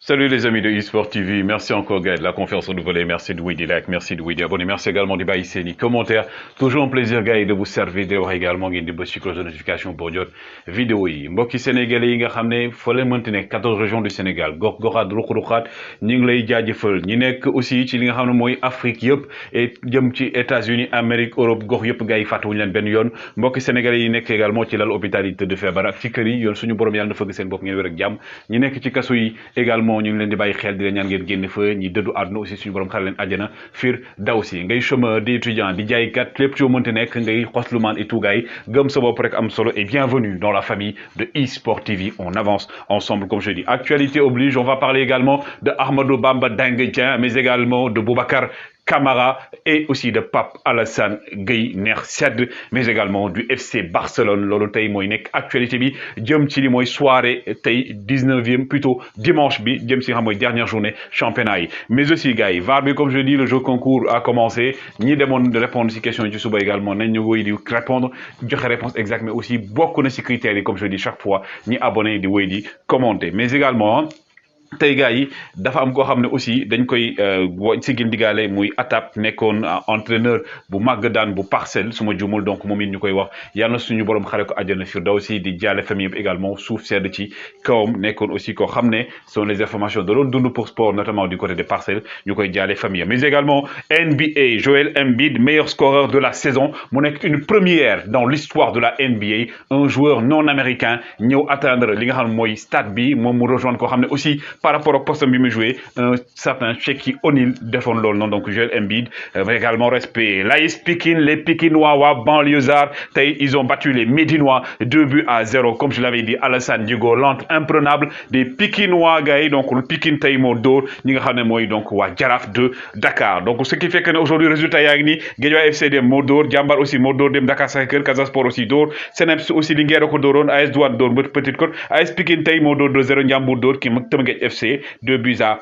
Salut les amis de eSport TV, merci encore Gaël de la confiance renouvelée, merci de oui des likes, merci de oui des abonnés, merci également du bail ni commentaires. Toujours un plaisir Gaël de vous servir de wax également ngeen di bës ci cloche de notification pour jot vidéo yi mbokki sénégalais yi nga xam ne fa leen mënti nekk 14 régions du Sénégal gox goxaat ruq-ruqaat ñi ngi lay jaajëfal ñi nekk aussi ci li nga xam ne mooy Afrique yëpp et jëm ci États-Unis Amérique Europe gox yëpp gars yi fàttewuñu leen benn yoon mbokki sénégalais yi nekk également ci lal hôpital yi tëdd feebar ak ci kër yi yoon suñu borom yàlla na fëgg seen bopp ngeen wér ak jàmm ñi nekk ci kaso yi également ñu ngi leen di bàyyi xel di leen ñaan ngeen génn fa ñi dëddu àdduna aussi suñu borom xare leen àjjana fiir daw si ngay chômeur di étudiant di jaaykat lépp ci mënti nekk ngay xoslumaan et tout gars yi gëm sa bopp rek am solo et bienvenue dans la famille de eSport TV. On avance ensemble comme je dis. Actualité oblige, on va parler également de Ahmadou Bamba Danguetian mais également de Boubacar Camara et aussi de Pape Alassane Gueye Nersed, mais également du FC Barcelone loolu tey mooy nekk actualité bi jëm ci li mooy soirée tey 19e plutôt dimanche bi jëm si xam mooy dernière journée championnat yi mais aussi gars yi VAR bi comme je dis le jeu concours a commencé ñi demoon répondre si question yi ci suba également nañ ñu woy di répondre joxe réponse exacte mais aussi bokk na si critères yi comme je dis chaque fois ñi abonné di woy di commenter mais également tey gars yi dafa am koo xam ne aussi dañ koy sigil ndigaale muy Atap nekkoon entraîneur bu màgg daan bu parcelle su ma jumul donc moom it ñu koy wax yàlla na suñu borom xare ko àjjana firdawsi di jaale famille yëpp également suuf sedd ci kawam nekkoon aussi koo xam ne sont les informations de doon dund pour sport notamment du côté des parcelles ñu koy jaale famille mais également NBA Joel Embiid meilleur scoreur de la saison mu nekk une première dans l'histoire de la NBA un joueur non américain ñëw atteindre li nga xam ne mooy stade bi moom mu rejoindre koo xam ne aussi par rapport au poste bi mu joué un certain Shaquille O'Neal defoon loolu noonu donc Joel Embiid également respect l'AS Pikine les Pikinois waa banlieusards tey ils ont battu les Médinois 2-0 comme je l'avais dit Alassane Djigo l'antre imprenable des Pikinois gars yi donc le Pikine tey moo dóor ñi nga xam ne mooy donc waa Jaraaf de Dakar donc ce qui fait que ne aujourd'hui résultat yaa ngi nii Guédiawaye FC dem moo dóor Jambar aussi moo dóor dem Dakar Sacré-Cœur Casa Sport aussi dóor Seneps aussi Linguère ko dóoroon AS Douane dóor Petite Côte AS Pikine tey moo dóor 2-0 Ndiambour dóor ki mag Teungueth FC 2-1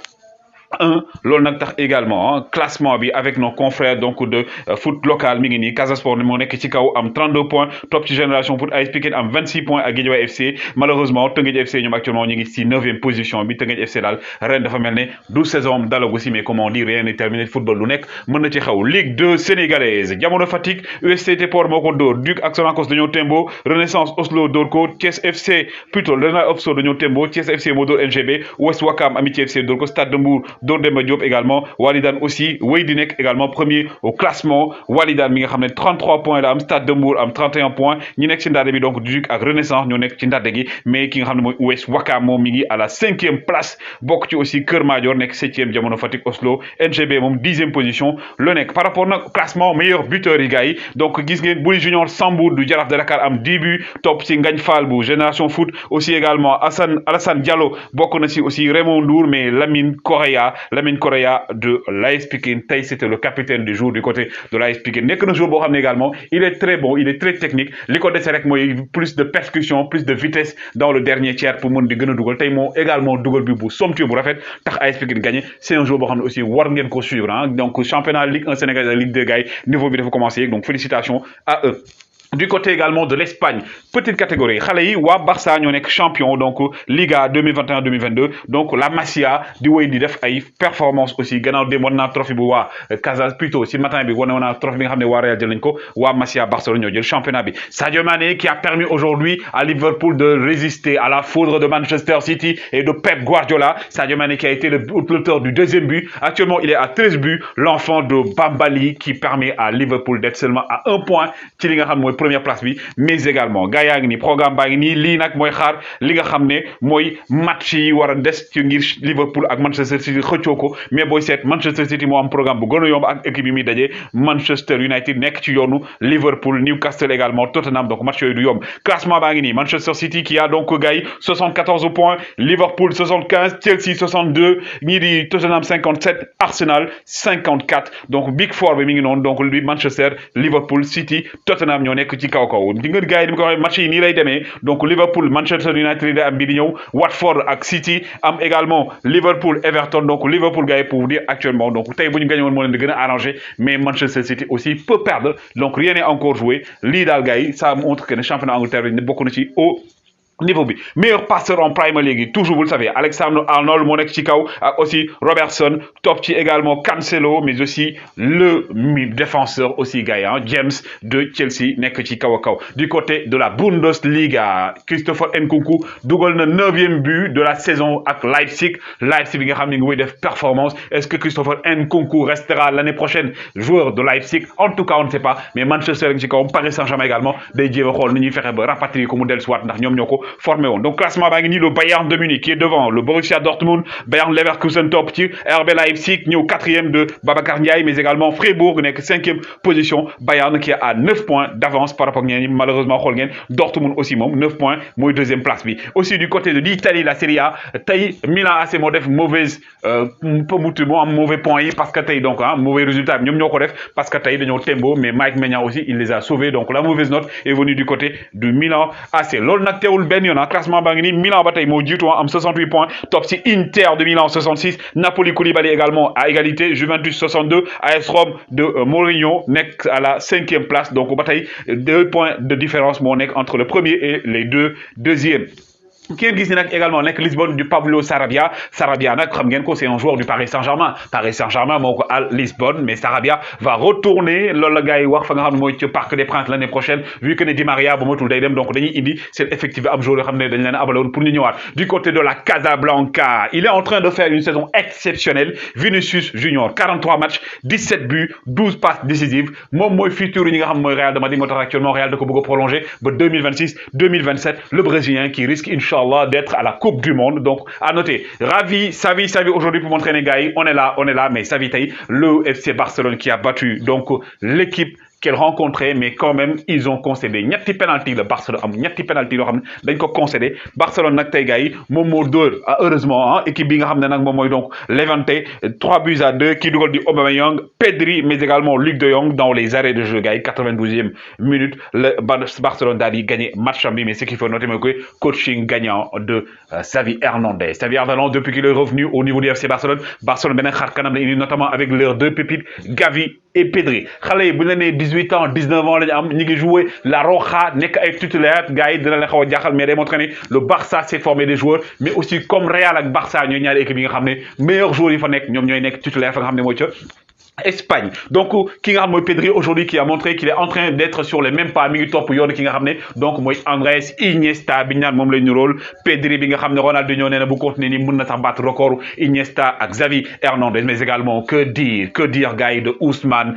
loolu nag tax également classement bi avec nos confrères donc de foot local mi ngi nii Casa Sport moo nekk ci kaw am 32 points top ci Génération Foot AS Pikine am 26 points ak Guédiawaye FC malheureusement Teungueth FC ñoom actuellement ñu ngi ci 9e position bi Teungueth FC daal ren dafa mel ne 12 saison dalagu si mais comme on dit rien n'est terminé football lu nekk mën na ci xaw Ligue 2 sénégalaise Jamono Fatick USCT Port moo ko dóor Duc ak Sonacos dañoo tembo Renaissance Oslo dóor ko Thiès FC plutôt Renaissance Oslo dañoo tembo Thiès FC moo dóor NGB Ouest Ouakam Amitié FC dóor ko Stade de Mbour dóor Demba Diop également Walidane aussi wéy di nekk également premier au classement Walidane mi nga xam ne 33 points la am Stade de Mbour am 31 points ñi nekk ci ndade bi donc Duc ak Renaissance ñoo nekk ci ndade gi mais ki nga xam ne mooy Ouest Ouakam moom mi ngi à la 5e place bokk ci aussi Kër Madior nekk 7e Jamono Fatick Oslo NGB moom 10e position le nekk par rapport nag classement meilleur buteur yi gars yi donc gis ngeen Bouli Junior Sambour du Jaraaf de Dakar am 10 buts topp ci Ngagne Fall bu Génération Foot aussi également Alassane Diallo bokk na ci aussi Raymond Ndour mais Lamine Correa de l'AS Pikine tey c'était le capitaine du jour du côté de l'AS Pikine nekk na jour boo xam ne également il est très bon il est très technique li ko dese rek mooy plus de percussion plus de vitesse dans le dernier tiers pour mën di gën a dugal tey moo également dugal bi bu somptueux bu rafet tax AS Pikine gagné c'est un jour boo xam ne aussi war ngeen ko suivre ah donc championnat Ligue 1 Sénégal Ligue 2 gars yi niveau bi dafa commencé donc félicitations à eux. Du côté également de l'Espagne petite catégorie xale yi waa Barça ñoo nekk champion donc Liga 2021-2022 donc la Masia di wéy di def ay performance aussi gannaaw dem war naa trophée bu waa Casas plutôt si matin bi wane naa trophée bi nga xam ne waa Real jël nañ ko waa Masia Barcelone ñoo jël championnat bi Sadio Mané qui a permis aujourd'hui à Liverpool de résister à la foudre de Manchester City et de Pep Guardiola Sadio Mané qui a été l'auteur du deuxième but actuellement il est à 13 buts l'enfant de Bambali qui permet à Liverpool d'être seulement à 1 point ci li nga xam mooy première place bi mais également gars yaa ngi nii programme baa ngi nii lii nag mooy xaar li nga xam ne mooy match yi war a des ci ngir Liverpool ak Manchester City xëccoo ko mais booy seet Manchester City moo am programme bu gën a yomb ak équipe yi muy daje Manchester United nekk ci yoonu Liverpool Newcastle également Tottenham donc match yooyu du yomb classement baa ngi nii Manchester City qui a donc gars yi 74 points Liverpool 75 Chelsea 62 ñii di Tottenham 57 Arsenal 54 donc Big Four bi mi ngi noonu donc lui Manchester Liverpool City Tottenham ñoo nekk ci kaw di nga gars yi di ko waxee match yi nii lay demee donc Liverpool Manchester United am bi di ñëw Watford ak City am également Liverpool Everton donc Liverpool gars yi pour vous dire actuellement donc tey bu ñu gagné woon moo leen di gën a arrangé mais Manchester City aussi peut perdre donc rien n'est encore joué lii daal gars yi ça montre que ne championnat Angleterre bi bokk na ci au niveau bi meilleur passeur en Premier League toujours vous le savez Alexander Arnold moo nekk ci kaw ak aussi Robertson top ci également Cancelo mais aussi le défenseur aussi gars James de Chelsea nekk ci kaw a kaw du côté de la Bundesliga Christopher Nkunku dugal na 9e but de la saison ak Leipzig bi nga xam ne ngi def performance est-ce que Christopher Nkunku restera l'année prochaine joueur de Leipzig en tout cas on ne sait pas mais Manchester ci kaw Paris Saint-Germain également day jéem a xool ni ñuy fexe ba rapatrier ko mu dellusiwaat ndax ñoom ñoo ko formé woon donc classement baa ngi nii le Bayern de Munich qui est devant le Borussia Dortmund Bayern Leverkusen top ci RB Leipzig ñëw 4e de Babacar Ndiaye mais également Fribourg nekk 5e position Bayern qui est à 9 points d'avance par rapport ak ñeneen ñi malheureusement xool ngeen Dortmund aussi moom 9 points mooy 2e place bi aussi du côté de l'Italie la Serie A tey Milan AC moo def mauvaise moo am mauvais points yi parce que tey donc mauvais résultat bi ñoom ñoo ko def parce que tey dañoo tembo mais Mike Maignan aussi il les a sauvés donc la mauvaise note est venue du côté du Milan AC loolu nag teewul benn yoon classement baa ngi nii Milan ba tey moo jiitu am 68 points top ci Inter de Milan 66 Napoli Koulibaly également à égalité Juventus 62 AS Rome de Mourinho nekk à la 5e place donc ba tey 2 points de différence moo nekk entre le premier et les deux deuxièmes ki ngeen gis ni nag également nekk Lisbonne du Pablo Sarabia nag xam ngeen ko c'est un joueur du Paris Saint-Germain moo ko à Lisbonne mais Sarabia va retourner loolu la gars yi wax fa nga xam ne mooy ci Parc des Princes l'année prochaine vu que ne Di Maria ba matul day dem donc dañuy indi seen effectif am joueur yoo xam ne dañ leen abaloon pour ñu ñëwaat du côté de la Casablanca il est en train de faire une saison exceptionnelle Vinicius Junior 43 matchs 17 buts 12 passes décisives moom mooy futur ñi nga xam mooy Real de Madrid moo tax actuellement Real da ko bëgg a prolonger ba 2026-2027 le Brésilien qui risque Inch'Allah d'être à la Coupe du Monde donc à noter Xavi aujourd'hui pour m'entraîner gars on est là mais Xavi tey le FC Barcelone qui a battu donc l'équipe qu'elle rencontrait mais quand même ils ont concédé ñetti penalty la Barcelone am ñetti penalty yoo xam ne dañ ko concédé Barcelone nag tey gars yi moom moo dóor heureusement équipe bi nga xam ne nag moom mooy donc Levante 3-2 kii dugal di Aubameyang Pedri mais également Luc de Jong dans les arrêts de jeu gars yi 92e minute le Barcelone daal di gagné match bi mais ce qu'il faut noter mooy que coaching gagnant de Xavi Hernandez depuis qu'il est revenu au niveau du FC Barcelone beneen xar kanam la indi notamment avec leurs deux pépites Gavi et Pedri xale yi bu ñu la nee 18 ans 19 ans la ñu am ñu ngi jouer la Roja nekk ay titulaire gars yi dina leen xaw a jaaxal mais day montré ne le Barça s'est formé des joueurs mais aussi comme Real ak Barça ñooy ñaari équipe yi nga xam ne meilleurs joueurs yi fa nekk ñoom ñooy nekk titulaire fa nga xam ne mooy ca Espagne donc ki nga xam mooy Pedri aujourd'hui qui a montré qu'il est en train d'être sur les mêmes pas mi ngi topp yoon ki nga xam ne donc mooy Andrés Iniesta bi ñu naan moom lay niróol Pedri bi nga xam ne Ronaldinho nee na bu continuer ni mën na sax battre record Iniesta ak Xavi Hernandez mais également que dire gars yi de Ousmane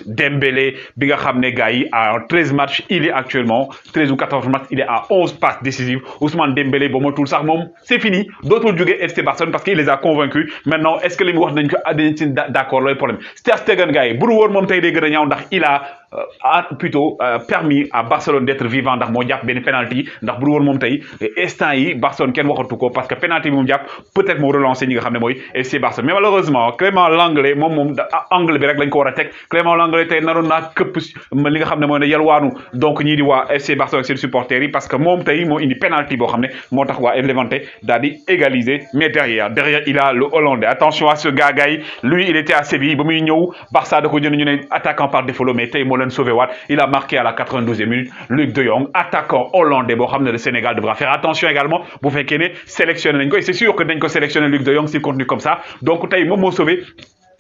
Dembélé bi nga xam ne gars yi à 13 matchs il est actuellement 13 ou 14 matchs il est à 11 passes décisives Ousmane Dembélé ba matul sax moom c'est fini dootul jóge FC Barcelone parce qu'il les a convaincus maintenant est-ce que li mu wax nañ ko dañ ci d'accord looy problème Ter Stegen gars yi bu dul woon moom tey day gën a ñaaw ndax il a plutôt permis à Barcelone d'être vivant ndax moo jàpp benn penalty ndax bu dul woon moom tey instant yi Barcelone kenn waxatu ko parce que penalty bi moom jàpp peut-être moo relancé ñi nga xam ne mooy FC Barcelone mais malheureusement Clément Lenglet moom angle bi rek lañ ko war a teg Clément Lenglet tey naroon naa këpp li nga xam ne mooy ne yalwaanu donc ñii di waa FC Barcelone seen supporters yi parce que moom tey moo indi penalty boo xam ne moo tax waa Levante daal di égaliser mais derrière il a le Hollandais attention à ce gars yi lui il était à Séville ba muy ñëw Barça da ko jënd ñu ne attaquant par défaut mais tey moo leen sauvé waat il a marqué à la 92e minute Luc de Jong attaquant hollandais boo xam ne le Sénégal devra faire attention également bu fekkee ne sélectionné nañ ko et c'est sûr que dañ ko sélectionné Luc de Jong s'il continue comme ça donc tey moom moo sauvé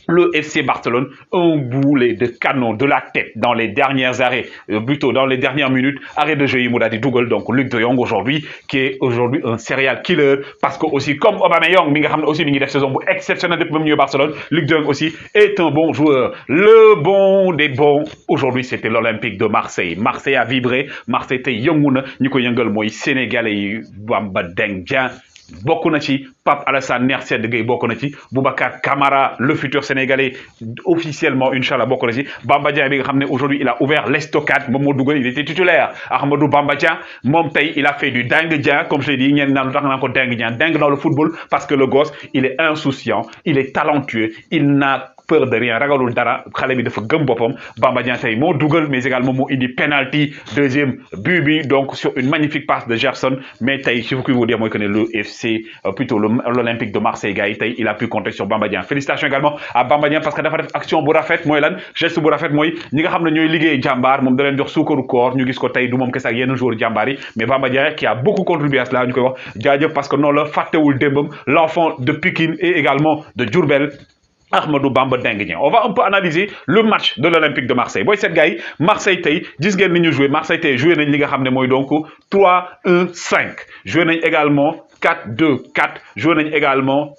le FC Barcelone, un boulet de canon de la tête dans les dernières arrêts, plutôt dans les dernières minutes, arrêt de jeu Moudadi Dougal, donc Luc de Jong aujourd'hui, qui est aujourd'hui un serial killer, parce que aussi, comme Aubameyang, aussi, il saison exceptionnelle depuis le milieu Barcelone, Luc de Jong aussi est un bon joueur. Le bon des bons, aujourd'hui, c'était l'Olympique de Marseille. Marseille a vibré, Marseille était Yongouna, Nico Yangel, moi, Sénégalais, Bamba Dengdian, bokk na ci Pape Alassane Ner Sedd Gueye bokk na ci Boubacar Camara le futur sénégalais officiellement inchallah bokk na ci Bamba Dieng bi nga xam ne aujourd'hui il a ouvert l'estocade moom moo dugal il était titulaire Ahmadou Bamba Dieng moom tey il a fait du dingue Dieng comme je l'ai dit ñeen naan lu tax naan ko dingue Dieng dingue dans le football parce que le gosse il est insouciant il est talentueux il n'a peur de rien ragalul dara xale bi dafa gëm boppam Bamba Dieng tey moo dugal mais également moo indi penalty deuxième but bi donc sur une magnifique passe de Gerson mais tey ce que vous dire mooy que le FC plutôt l'Olympique de Marseille gars yi tey il a pu compter sur Bamba Dieng félicitations également à Bamba Dieng parce que dafa def action bu rafet mooy lan geste bu rafet mooy ñi nga xam ne ñooy liggéey jàmbaar moom da leen jox suukaru koor ñu gis ko tey du moom kese ak yenn joueur jàmbaar yi mais Bamba Dieng qui a beaucoup contribué à cela ñu koy wax jaajëf parce que noonu la fàttewul démbam l'enfant de Pikine et également de Diourbel Ahmadou Bamba Dengue. On va un peu analyser le match de l'Olympique de Marseille. Boy, cette gars, Marseille tay, gis ngeen ni ñu joué Marseille tay joué nañ li nga xamné moy donc 3-1-5. Joué nañ également 4-2-4 joué nañ également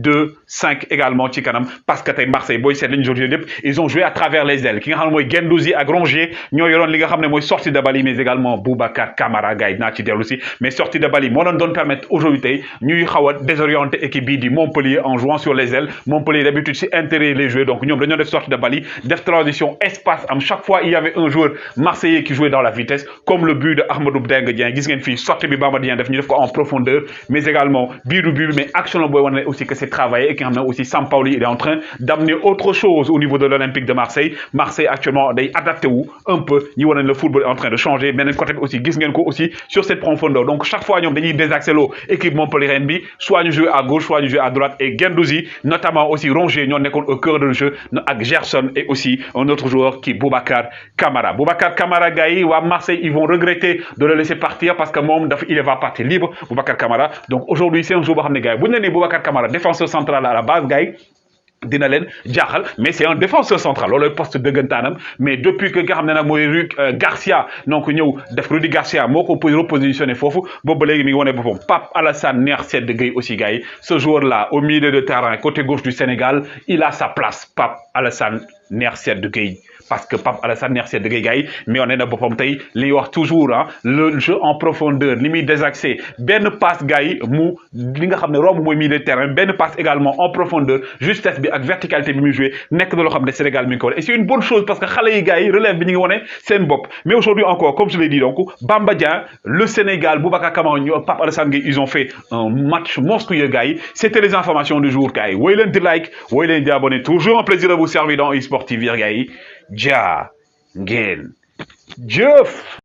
3-2-5 également ci kanam parce que tay Marseille boy seet lañu joué lépp ils ont joué à travers les ailes ki nga xam ne mooy Guendouzi ak Rongier ñoo yoroon li nga xam ne mooy sortie de balle mais également Boubacar Kamara gars yi naa ci dellu si mais sortie de balle moo leen doon permettre aujourd'hui tey ñuy xaw a désorienter équipe bii di Montpellier en jouant sur les ailes Montpellier d'habitude si intérêt les joueurs donc ñoom dañoo def sortie de balle def transition espace am chaque fois il y avait un joueur marseillais qui jouait dans la vitesse comme le but de Ahmadou Dengue Dieng gis ngeen fii sortie bi Bamba Dieng def ñu def ko en profondeur mais également biiru mais action la booy wane aussi que c'est travaillé et qui xam aussi Sampaoli il est en train d'amener autre chose au niveau de l'Olympique de Marseille Marseille actuellement day adapté wu un peu ñi wane le football est en train de changer beneen côté bi aussi gis ngeen ko aussi sur cette profondeur donc chaque fois ñoom dañuy désaxélo équipe Montpellier bi soit ñu jouer à gauche soit ñu jouer à droite et Guendouzi notamment aussi Rongier ñoo nekkoon au cœur du jeu ak Gerson et aussi un autre joueur qui Boubacar Kamara gars yi waa Marseille ils vont regretter de le laisser partir parce que moom dafa il va partir libre Boubacar Kamara donc aujourd'hui c'est un joueur boo xam ne gars yi bu ñu nee Boubacar Kamara défenseur central à la base gars yi dina leen jaaxal mais c'est un défenseur central loolu poste dëggantaanam mais depuis que nga xam ne nag mooy Garcia donc ñëw def Rudy Garcia moo ko repositionné foofu boobu ba léegi mi ngi wane boppam Pape Alassane Ner Sed Gueye aussi gars yi ce joueur là au milieu de terrain côté gauche du Sénégal il a sa place Pape Alassane Ner Sed Gueye parce que Pape Alassane Ner Sed Gueye gars yi mais on est na boppam tey li wax toujours ah le jeu en profondeur li muy désaxé benn passe gars yi mu li nga xam ne romb mooy milieu de terrain benn passe également en profondeur justesse bi ak verticalité bi muy joué nekk na loo xam ne Sénégal mi ngi ko wane et c'est une bonne chose parce que xale yi gars yi relève bi ñu ngi wane seen bopp mais aujourd'hui encore comme je l'ai dit donc Bamba Dieng le Sénégal Boubacar Kamara Pape Alassane Gueye ils ont fait un match monstrueux gars yi c'était les informations du jour gars yi woy leen di like woy leen di abonné toujours un plaisir de vous servir dans eSport TV gars yi jaa ngeen jëf